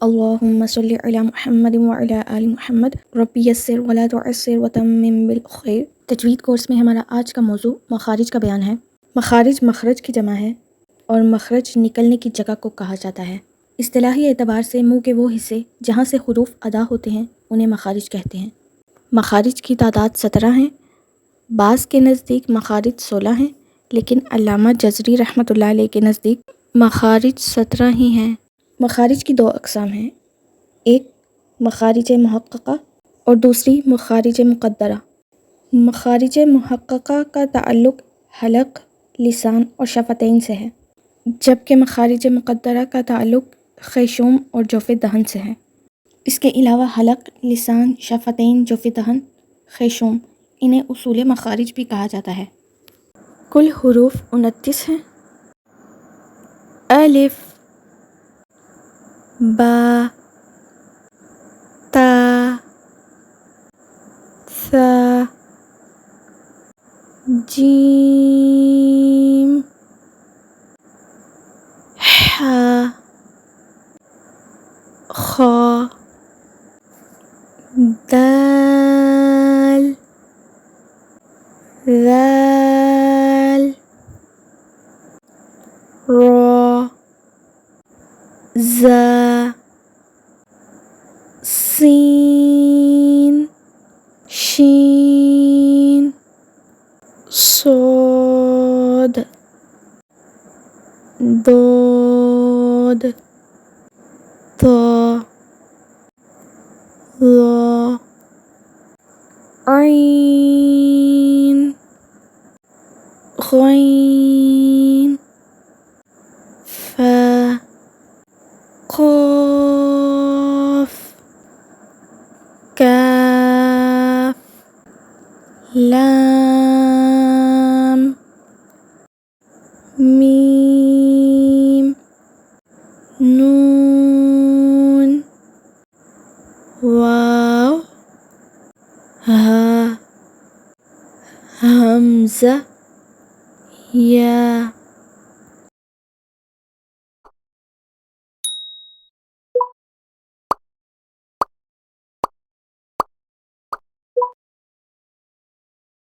اللهم صل علی محمد وعلی آل محمد ربی یسر ولا تعسر وتمم بالخیر۔ تجوید کورس میں ہمارا آج کا موضوع مخارج کا بیان ہے۔ مخارج مخرج کی جمع ہے اور مخرج نکلنے کی جگہ کو کہا جاتا ہے۔ اصطلاحی اعتبار سے منہ کے وہ حصے جہاں سے حروف ادا ہوتے ہیں انہیں مخارج کہتے ہیں۔ مخارج کی تعداد 17 ہیں۔ بعض کے نزدیک مخارج 16 ہیں، لیکن علامہ جزری رحمۃ اللہ علیہ کے نزدیک مخارج 17 ہی ہیں۔ مخارج کی دو اقسام ہیں، ایک مخارج محققہ اور دوسری مخارج مقدرہ۔ مخارج محققہ کا تعلق حلق، لسان اور شفتین سے ہے، جبکہ مخارج مقدرہ کا تعلق خیشوم اور جوف دہن سے ہے۔ اس کے علاوہ حلق، لسان، شفتین، جوف دہن، خیشوم، انہیں اصول مخارج بھی کہا جاتا ہے۔ کل حروف 29 ہیں۔ الف، با، تا، ثا، جیم، حا، خا، دال، ذال، را، زا، سین، شین، صاد، ضاد، طا، ظا، عین، غین، فا، قاف، کاف، لام، میم، نون، واو، ہا، حمزہ، یا۔